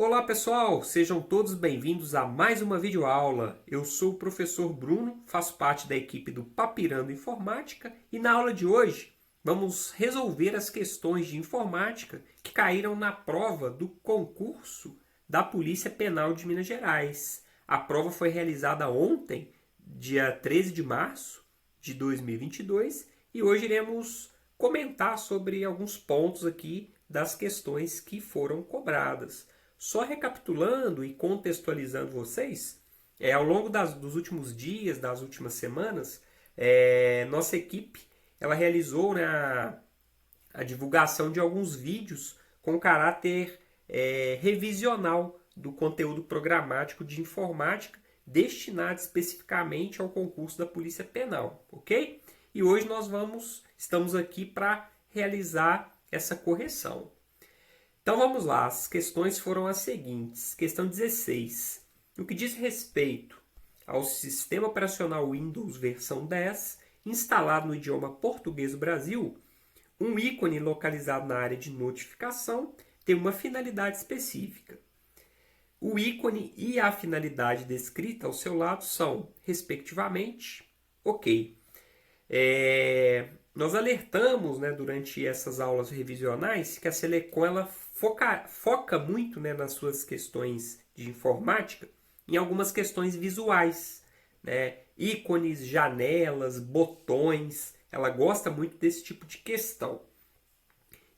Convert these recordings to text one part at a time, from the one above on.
Olá pessoal, sejam todos bem-vindos a mais uma videoaula. Eu sou o professor Bruno, faço parte da equipe do Papirando Informática e na aula de hoje vamos resolver as questões de informática que caíram na prova do concurso da Polícia Penal de Minas Gerais. A prova foi realizada ontem, dia 13 de março de 2022, e hoje iremos comentar sobre alguns pontos aqui das questões que foram cobradas. Só recapitulando e contextualizando vocês, ao longo dos últimos dias, das últimas semanas, nossa equipe ela realizou, né, a divulgação de alguns vídeos com caráter revisional do conteúdo programático de informática destinado especificamente ao concurso da Polícia Penal, ok? E hoje estamos aqui para realizar essa correção. Então vamos lá, as questões foram as seguintes. Questão 16. No que diz respeito ao sistema operacional Windows versão 10, instalado no idioma português do Brasil, um ícone localizado na área de notificação tem uma finalidade específica. O ícone e a finalidade descrita ao seu lado são, respectivamente, ok. Nós alertamos, né, durante essas aulas revisionais que a Selecon ela foca muito, né, nas suas questões de informática em algumas questões visuais, né, ícones, janelas, botões. Ela gosta muito desse tipo de questão.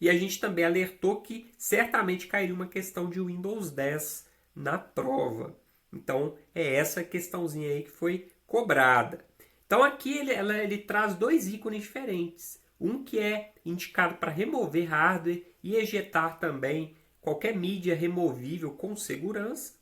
E a gente também alertou que certamente cairia uma questão de Windows 10 na prova. Então é essa questãozinha aí que foi cobrada. Então aqui ele traz dois ícones diferentes. Um que é indicado para remover hardware e ejetar também qualquer mídia removível com segurança.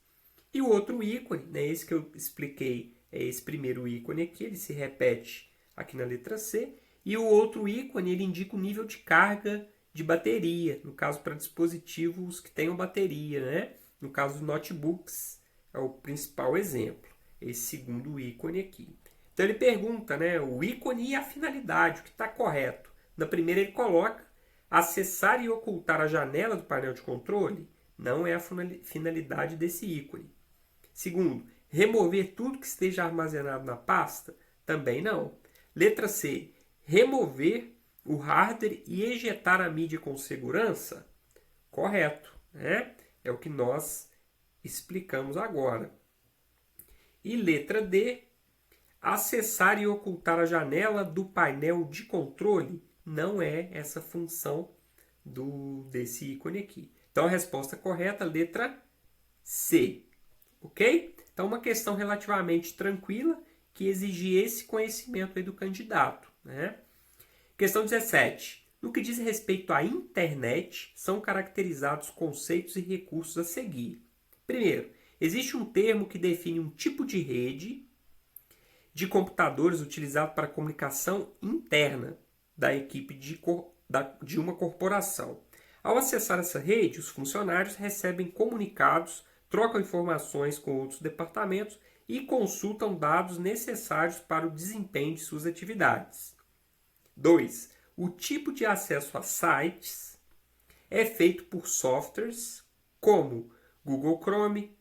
E o outro ícone, né, esse que eu expliquei, é esse primeiro ícone aqui, ele se repete aqui na letra C. E o outro ícone ele indica o nível de carga de bateria, no caso para dispositivos que tenham bateria, né? No caso dos notebooks, é o principal exemplo, esse segundo ícone aqui. Então ele pergunta, né, o ícone e a finalidade, o que está correto. Na primeira ele coloca acessar e ocultar a janela do painel de controle, não é a finalidade desse ícone. Segundo, remover tudo que esteja armazenado na pasta, também não. Letra C, remover o hardware e ejetar a mídia com segurança, correto, né? É o que nós explicamos agora. E letra D, acessar e ocultar a janela do painel de controle não é essa função desse ícone aqui. Então a resposta correta, letra C. Ok? Então uma questão relativamente tranquila que exige esse conhecimento aí do candidato, né? Questão 17. No que diz respeito à internet, são caracterizados conceitos e recursos a seguir. Primeiro, existe um termo que define um tipo de rede de computadores utilizado para comunicação interna da equipe de uma corporação. Ao acessar essa rede, os funcionários recebem comunicados, trocam informações com outros departamentos e consultam dados necessários para o desempenho de suas atividades. 2. O tipo de acesso a sites é feito por softwares como Google Chrome,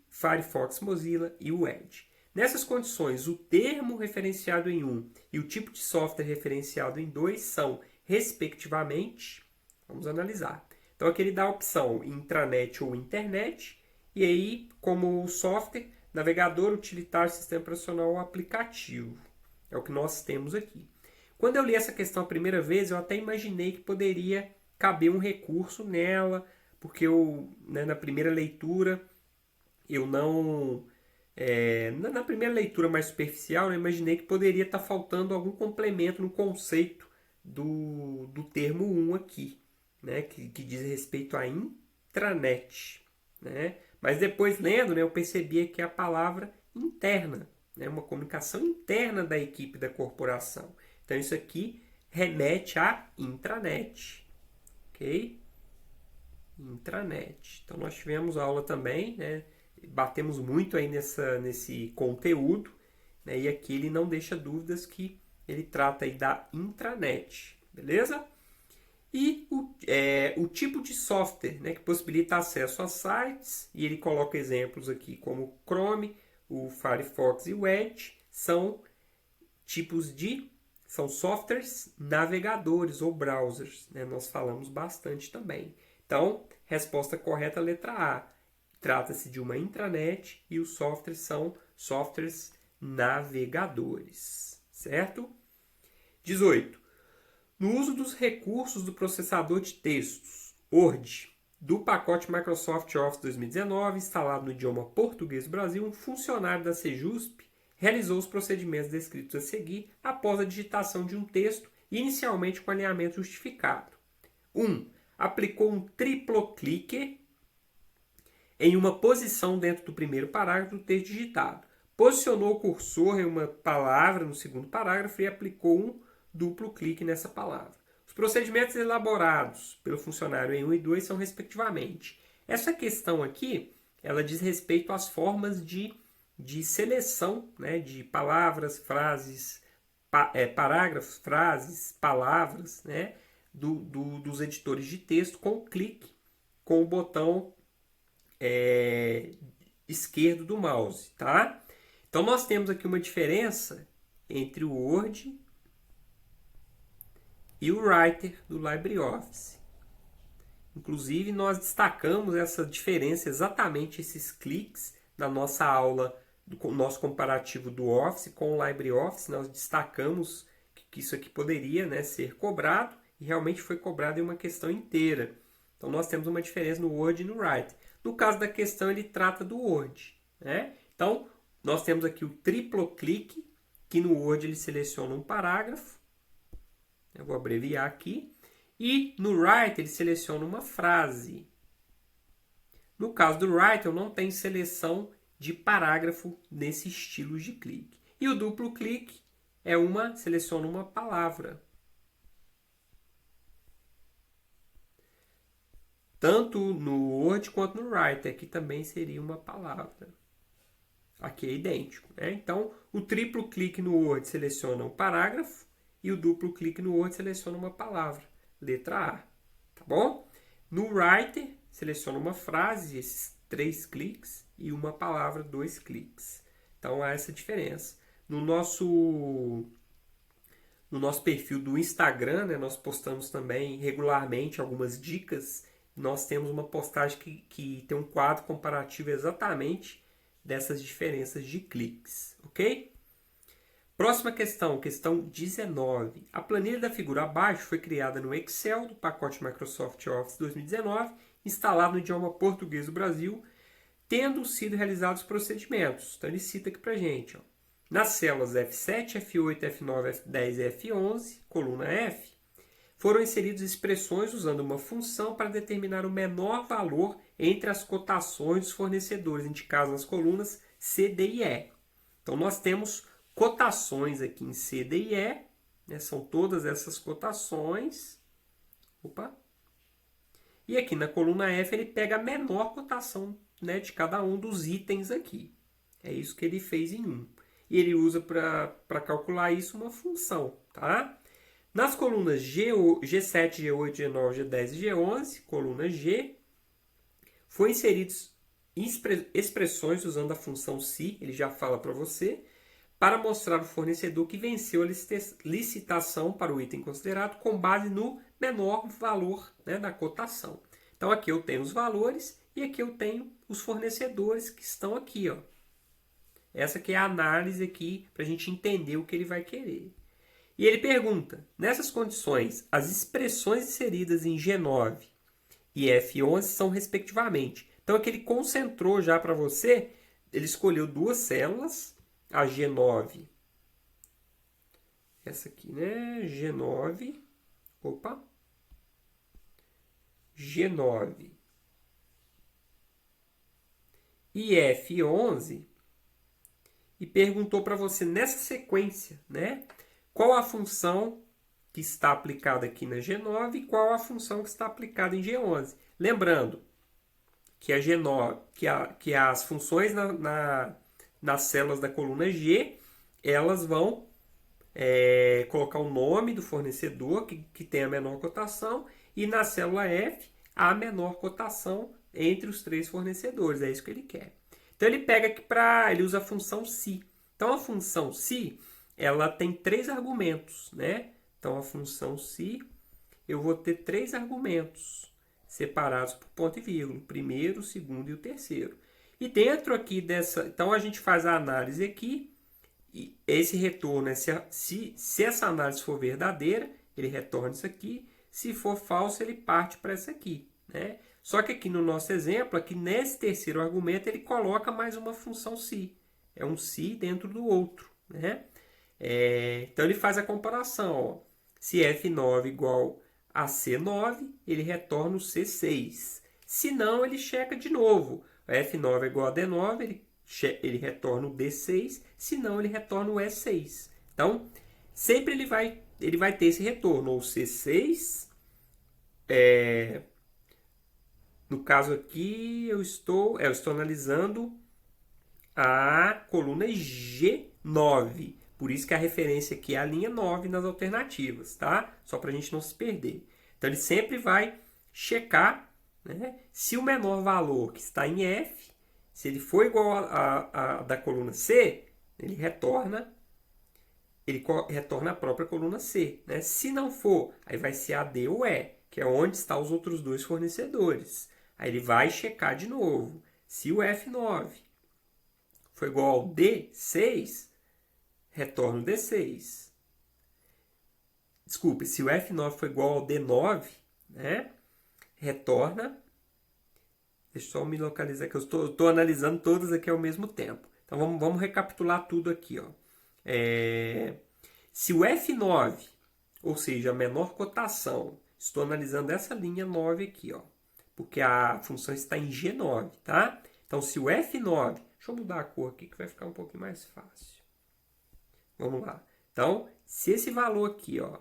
Firefox Mozilla e o Edge. Nessas condições, o termo referenciado em 1 e o tipo de software referenciado em 2 são, respectivamente, vamos analisar. Então aqui ele dá a opção intranet ou internet, e aí, como software, navegador, utilitário, sistema operacional ou aplicativo. É o que nós temos aqui. Quando eu li essa questão a primeira vez, eu até imaginei que poderia caber um recurso nela, porque na primeira leitura, eu não... na primeira leitura mais superficial, eu imaginei que poderia estar faltando algum complemento no conceito do termo 1 aqui, né, que diz respeito à intranet. Né? Mas depois, lendo, né, eu percebi que é a palavra interna, né, uma comunicação interna da equipe da corporação. Então, isso aqui remete à intranet. Ok? Intranet. Então, nós tivemos aula também, né? Batemos muito aí nesse conteúdo, né? E aqui ele não deixa dúvidas que ele trata aí da intranet. Beleza? E o tipo de software, né, que possibilita acesso a sites, e ele coloca exemplos aqui como o Chrome, o Firefox e o Edge, são são softwares navegadores ou browsers, né? Nós falamos bastante também. Então, resposta correta, letra A. Trata-se de uma intranet e os softwares são softwares navegadores, certo? 18. No uso dos recursos do processador de textos, Word, do pacote Microsoft Office 2019, instalado no idioma português do Brasil, um funcionário da Sejusp realizou os procedimentos descritos a seguir após a digitação de um texto, inicialmente com alinhamento justificado. 1. Aplicou um triplo clique em uma posição dentro do primeiro parágrafo do texto digitado. Posicionou o cursor em uma palavra no segundo parágrafo e aplicou um duplo clique nessa palavra. Os procedimentos elaborados pelo funcionário em 1 e 2 são respectivamente. Essa questão aqui, ela diz respeito às formas de seleção, né, de palavras, frases, parágrafos, frases, palavras, né, dos editores de texto com clique com o botão esquerdo do mouse, tá? Então nós temos aqui uma diferença entre o Word e o Writer do LibreOffice. Inclusive, nós destacamos essa diferença, exatamente esses cliques, na nossa aula, do nosso comparativo do Office com o LibreOffice. Nós destacamos que isso aqui poderia, né, ser cobrado, e realmente foi cobrado em uma questão inteira. Então, nós temos uma diferença no Word e no Writer. No caso da questão, ele trata do Word, né? Então, nós temos aqui o triplo clique, que no Word ele seleciona um parágrafo. Eu vou abreviar aqui. E no Writer ele seleciona uma frase. No caso do Writer não tem seleção de parágrafo nesse estilo de clique. E o duplo clique seleciona uma palavra. Tanto no Word quanto no Writer, aqui também seria uma palavra. Aqui é idêntico, né? Então, o triplo clique no Word seleciona um parágrafo e o duplo clique no Word seleciona uma palavra. Letra A, tá bom? No Writer, seleciona uma frase, esses 3 cliques, e uma palavra, 2 cliques. Então, há essa diferença. No nosso perfil do Instagram, né, nós postamos também regularmente algumas dicas. Nós temos uma postagem que tem um quadro comparativo exatamente dessas diferenças de cliques, ok? Próxima questão, questão 19. A planilha da figura abaixo foi criada no Excel do pacote Microsoft Office 2019, instalado no idioma português do Brasil, tendo sido realizados procedimentos. Então ele cita aqui pra gente, ó. Nas células F7, F8, F9, F10 e F11, coluna F, foram inseridas expressões usando uma função para determinar o menor valor entre as cotações dos fornecedores indicadas nas colunas C, D e E. Então nós temos cotações aqui em C, D e E, né? São todas essas cotações. Opa! E aqui na coluna F ele pega a menor cotação, né, de cada um dos itens aqui. É isso que ele fez em 1. E ele usa para calcular isso uma função, tá? Nas colunas G7, G8, G9, G10 e G11, coluna G, foi inseridos expressões usando a função se, ele já fala para você, para mostrar o fornecedor que venceu a licitação para o item considerado com base no menor valor, né, da cotação. Então aqui eu tenho os valores e aqui eu tenho os fornecedores que estão aqui, ó. Essa aqui é a análise aqui para a gente entender o que ele vai querer. E ele pergunta, nessas condições, as expressões inseridas em G9 e F11 são respectivamente. Então aqui ele concentrou já para você, ele escolheu 2 células, a G9, essa aqui, né? G9, opa, G9 e F11 e perguntou para você nessa sequência, né? Qual a função que está aplicada aqui na G9 e qual a função que está aplicada em G11. Lembrando que a G9, que as funções nas células da coluna G, elas vão colocar o nome do fornecedor que tem a menor cotação E na célula F, a menor cotação entre os 3 fornecedores. É isso que ele quer. Então ele pega aqui ele usa a função si. Então a função si, ela tem 3 argumentos, né? Então a função si, eu vou ter 3 argumentos separados por ponto e vírgula, o primeiro, o segundo e o terceiro. E dentro aqui dessa, então a gente faz a análise aqui, e esse retorno, se essa análise for verdadeira, ele retorna isso aqui, se for falso, ele parte para essa aqui, né? Só que aqui no nosso exemplo, aqui nesse terceiro argumento, ele coloca mais uma função si. É um si dentro do outro, né? Então ele faz a comparação, ó. Se F9 igual a C9, ele retorna o C6. Se não, ele checa de novo. F9 é igual a D9, ele retorna o D6. Se não, ele retorna o E6. Então, sempre ele vai ter esse retorno. Ou C6, no caso aqui, eu estou analisando a coluna G9. Por isso que a referência aqui é a linha 9 nas alternativas, tá? Só para a gente não se perder. Então, ele sempre vai checar, né, se o menor valor que está em F, se ele for igual a da coluna C, ele retorna a própria coluna C, né? Se não for, aí vai ser a D ou E, que é onde estão os outros 2 fornecedores. Aí ele vai checar de novo. Se o F9 for igual ao D6, retorna o D6. Desculpe, se o F9 for igual ao D9, né, retorna... Deixa eu só me localizar, que eu estou analisando todas aqui ao mesmo tempo. Então vamos recapitular tudo aqui, ó. Se o F9, ou seja, a menor cotação, estou analisando essa linha 9 aqui, ó, porque a função está em G9, tá? Então, se o F9... Deixa eu mudar a cor aqui que vai ficar um pouquinho mais fácil. Vamos lá. Então, se esse valor aqui, ó,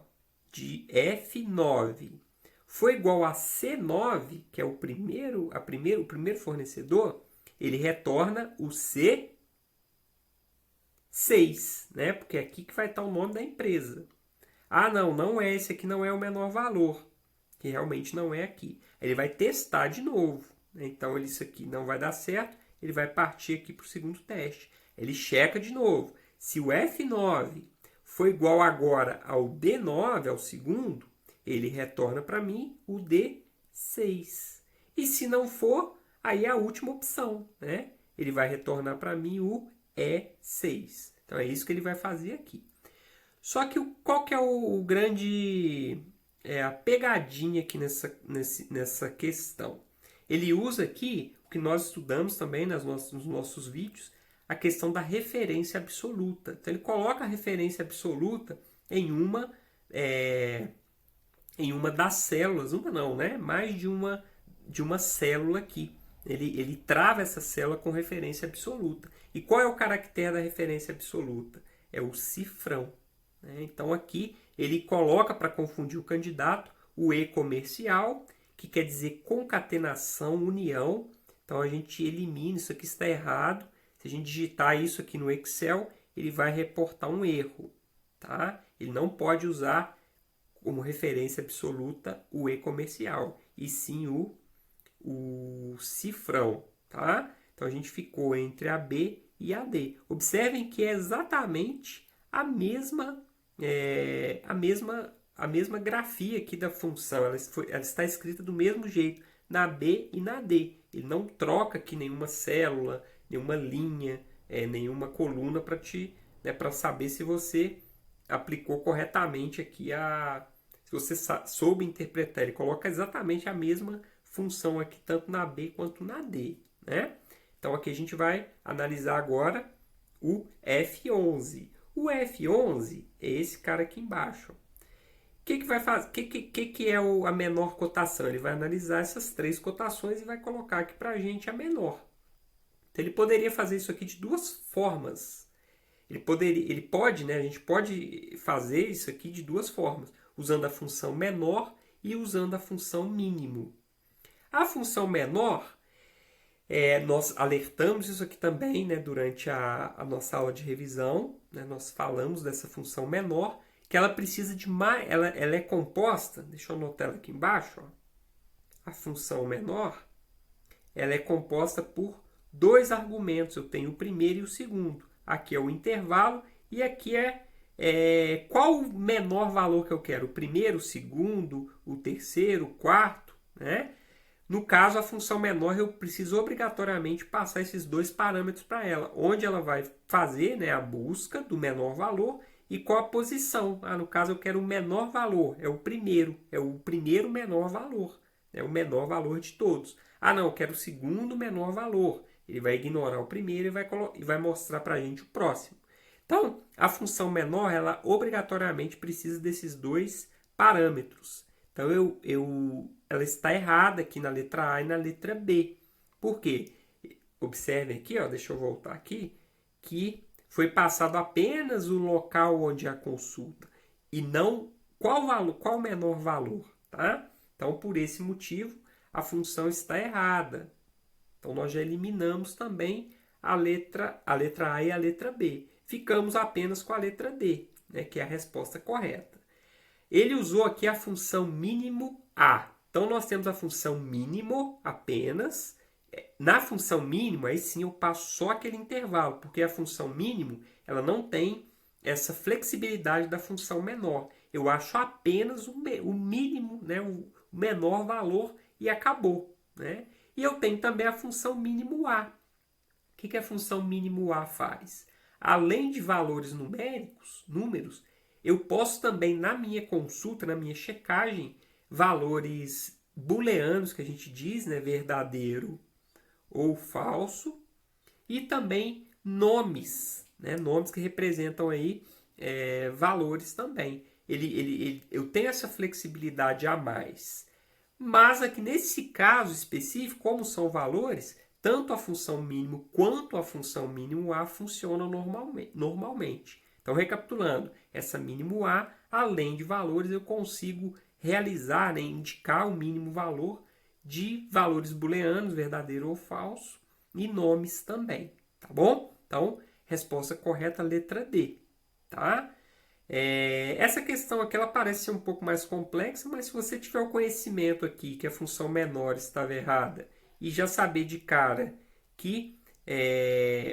de F9 for igual a C9, que é o primeiro fornecedor, ele retorna o C6, né? Porque é aqui que vai estar o nome da empresa. Ah, não é esse aqui, não é o menor valor, que realmente não é aqui. Ele vai testar de novo, né? Então, isso aqui não vai dar certo, ele vai partir aqui para o segundo teste. Ele checa de novo. Se o F9 for igual agora ao D9, ao segundo, ele retorna para mim o D6. E se não for, aí é a última opção, né? Ele vai retornar para mim o E6. Então é isso que ele vai fazer aqui. Só que qual que é o grande... a pegadinha aqui nessa questão? Ele usa aqui, o que nós estudamos também nos nossos vídeos, a questão da referência absoluta. Então ele coloca a referência absoluta em uma das células, uma não, né? Mais de uma célula aqui. Ele trava essa célula com referência absoluta. E qual é o caractere da referência absoluta? É o cifrão, né? Então aqui ele coloca, para confundir o candidato, o E comercial, que quer dizer concatenação, união. Então a gente elimina, isso aqui está errado. Se a gente digitar isso aqui no Excel, ele vai reportar um erro, tá? Ele não pode usar como referência absoluta o E comercial, e sim o cifrão, tá? Então a gente ficou entre a B e a D. Observem que é exatamente a mesma grafia aqui da função. Ela está escrita do mesmo jeito na B e na D. Ele não troca aqui nenhuma célula, nenhuma linha, nenhuma coluna para saber se você aplicou corretamente aqui se você soube interpretar. Ele coloca exatamente a mesma função aqui, tanto na B quanto na D, né? Então aqui a gente vai analisar agora o F11. O F11 é esse cara aqui embaixo. O que vai fazer? O que é a menor cotação? Ele vai analisar essas 3 cotações e vai colocar aqui para a gente a menor. Então ele poderia fazer isso aqui de 2 formas. A gente pode fazer isso aqui de 2 formas, usando a função menor e usando a função mínimo. A função menor, nós alertamos isso aqui também, né, durante a nossa aula de revisão, né, nós falamos dessa função menor, que ela precisa de mais, ela é composta, deixa eu anotar ela aqui embaixo, ó, a função menor, ela é composta por dois argumentos, eu tenho o primeiro e o segundo. Aqui é o intervalo e aqui qual o menor valor que eu quero, o primeiro, o segundo, o terceiro, o quarto, né? No caso, a função menor, eu preciso obrigatoriamente passar esses dois parâmetros para ela, onde ela vai fazer, né, a busca do menor valor e qual a posição. No caso, eu quero o menor valor, é o primeiro menor valor, é o menor valor de todos. Não, eu quero o segundo menor valor. Ele vai ignorar o primeiro e vai mostrar para a gente o próximo. Então, a função menor, ela obrigatoriamente precisa desses dois parâmetros. Então, ela está errada aqui na letra A e na letra B. Por quê? Observe aqui, ó, deixa eu voltar aqui, que foi passado apenas o local onde há consulta e não qual o menor valor. Tá? Então, por esse motivo, a função está errada. Então, nós já eliminamos também a letra A e a letra B. Ficamos apenas com a letra D, né, que é a resposta correta. Ele usou aqui a função mínimo A. Então, nós temos a função mínimo apenas. Na função mínimo, aí sim eu passo só aquele intervalo, porque a função mínimo ela não tem essa flexibilidade da função menor. Eu acho apenas o mínimo, né, o menor valor e acabou. Né? E eu tenho também a função mínimo A. O que a função mínimo A faz? Além de valores numéricos, números, eu posso também, na minha consulta, na minha checagem, valores booleanos, que a gente diz, né, verdadeiro ou falso, e também nomes, né, nomes que representam aí valores também. Eu tenho essa flexibilidade a mais. Mas aqui nesse caso específico, como são valores, tanto a função mínimo quanto a função mínimo A funcionam normalmente. Então, recapitulando, essa mínimo A, além de valores, eu consigo realizar, né, indicar o mínimo valor de valores booleanos, verdadeiro ou falso, e nomes também. Tá bom? Então, resposta correta, letra D. Tá? Essa questão aqui ela parece ser um pouco mais complexa, mas se você tiver o conhecimento aqui que a função menor estava errada e já saber de cara que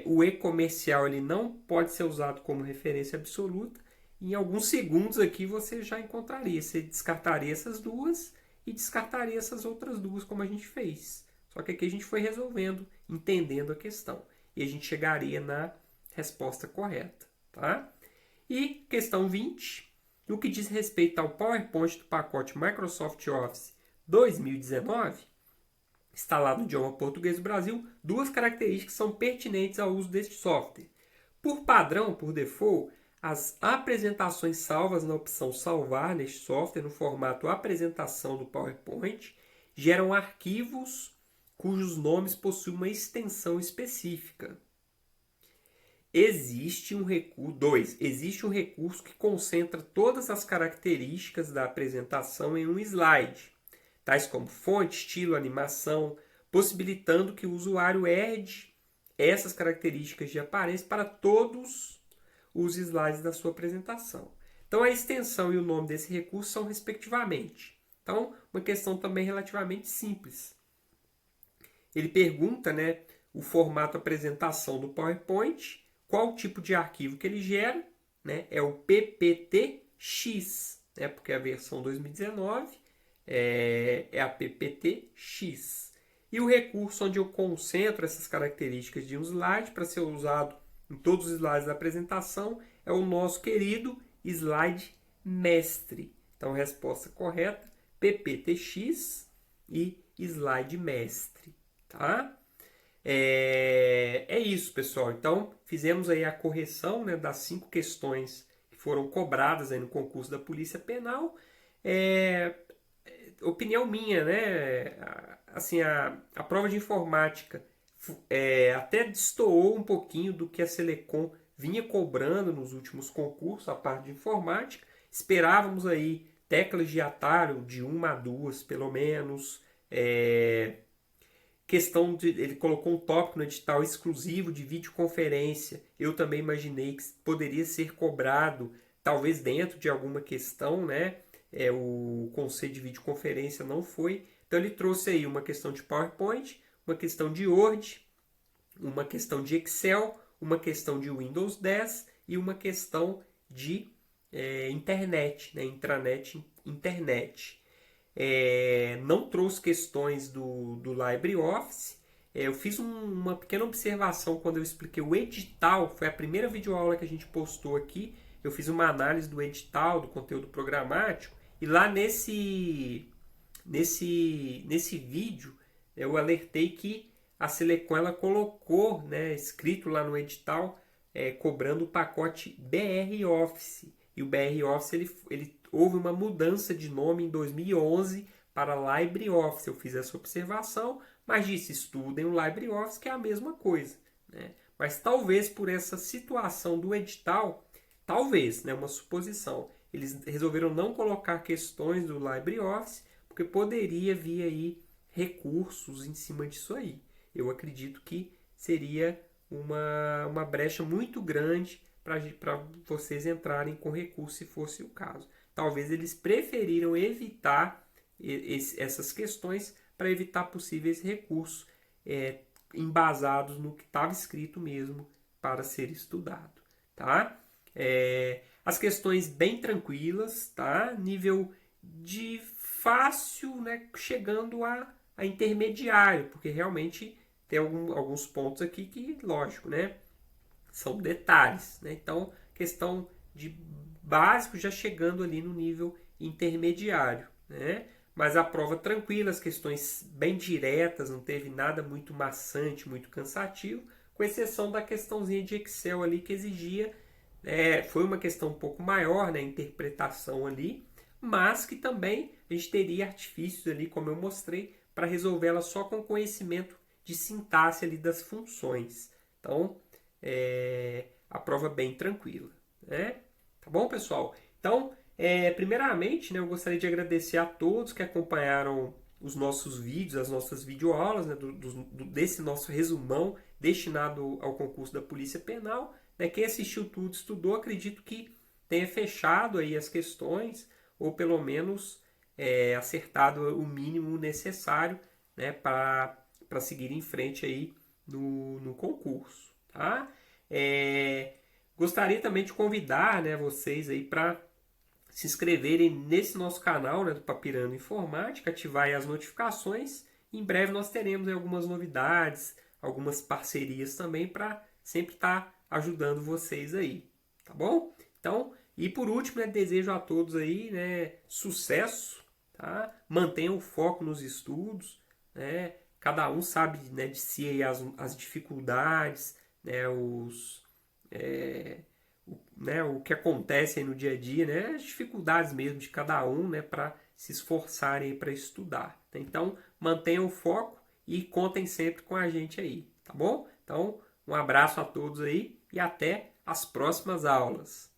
o e-comercial ele não pode ser usado como referência absoluta, em alguns segundos aqui você já encontraria. Você descartaria essas duas e descartaria essas outras duas como a gente fez. Só que aqui a gente foi resolvendo, entendendo a questão. E a gente chegaria na resposta correta. Tá? E questão 20, no que diz respeito ao PowerPoint do pacote Microsoft Office 2019, instalado no idioma português do Brasil, duas características são pertinentes ao uso deste software. Por padrão, por default, as apresentações salvas na opção salvar neste software no formato apresentação do PowerPoint geram arquivos cujos nomes possuem uma extensão específica. Existe um recurso que concentra todas as características da apresentação em um slide, tais como fonte, estilo, animação, possibilitando que o usuário herde essas características de aparência para todos os slides da sua apresentação. Então, a extensão e o nome desse recurso são respectivamente. Então, uma questão também relativamente simples. Ele pergunta, né, o formato apresentação do PowerPoint, qual tipo de arquivo que ele gera, né? É o PPTX, né? Porque a versão 2019 é a PPTX. E o recurso onde eu concentro essas características de um slide para ser usado em todos os slides da apresentação é o nosso querido slide mestre. Então, resposta correta, PPTX e slide mestre. Tá? É isso, pessoal. Então, fizemos aí a correção, né, das 5 questões que foram cobradas aí no concurso da Polícia Penal. Opinião minha, né? Assim, a prova de informática até destoou um pouquinho do que a Selecom vinha cobrando nos últimos concursos, a parte de informática. Esperávamos aí teclas de atalho de 1 a 2, pelo menos. Questão de ele colocou um tópico no edital exclusivo de videoconferência. Eu também imaginei que poderia ser cobrado talvez dentro de alguma questão, né, o conceito de videoconferência não foi. Então ele trouxe aí uma questão de PowerPoint, uma questão de Word, uma questão de Excel, uma questão de Windows 10 e uma questão de internet, né, intranet, internet. Não trouxe questões do LibreOffice. Eu fiz uma pequena observação quando eu expliquei o edital, foi a primeira videoaula que a gente postou aqui. Eu fiz uma análise do edital, do conteúdo programático, e lá nesse vídeo eu alertei que a Selecom ela colocou, né, escrito lá no edital, cobrando o pacote BR Office. E o BR Office ele houve uma mudança de nome em 2011 para LibreOffice. Eu fiz essa observação, mas disse estudem o LibreOffice, que é a mesma coisa, né? Mas talvez por essa situação do edital, talvez, né, uma suposição, eles resolveram não colocar questões do LibreOffice, porque poderia vir aí recursos em cima disso aí. Eu acredito que seria uma brecha muito grande para vocês entrarem com recurso, se fosse o caso. Talvez eles preferiram evitar essas questões para evitar possíveis recursos embasados no que estava escrito mesmo para ser estudado, tá? As questões bem tranquilas, tá? Nível de fácil, né? Chegando a intermediário, porque realmente tem alguns pontos aqui que, lógico, né? São detalhes, né? Então, questão de básico já chegando ali no nível intermediário, né? Mas a prova tranquila, as questões bem diretas, não teve nada muito maçante, muito cansativo, com exceção da questãozinha de Excel ali que exigia, foi uma questão um pouco maior, né, interpretação ali, mas que também a gente teria artifícios ali, como eu mostrei, para resolvê-la só com conhecimento de sintaxe ali das funções. Então, a prova bem tranquila, né? Tá bom, pessoal? Então, primeiramente, né, eu gostaria de agradecer a todos que acompanharam os nossos vídeos, as nossas videoaulas, né, desse nosso resumão destinado ao concurso da Polícia Penal. Né, quem assistiu tudo, estudou, acredito que tenha fechado aí as questões, ou pelo menos acertado o mínimo necessário, né, para seguir em frente aí no concurso. Tá? Gostaria também de convidar, né, vocês aí para se inscreverem nesse nosso canal, né, do Papirando Informática, ativar aí as notificações. Em breve nós teremos aí algumas novidades, algumas parcerias também para sempre estar ajudando vocês aí, tá bom? Então, e por último, né, desejo a todos aí, né, sucesso, tá? Mantenham o foco nos estudos, né? Cada um sabe, né, de si aí as dificuldades, né, o que acontece aí no dia a dia, né, as dificuldades mesmo de cada um, né, para se esforçarem para estudar. Então, mantenham o foco e contem sempre com a gente aí, tá bom? Então, um abraço a todos aí e até as próximas aulas.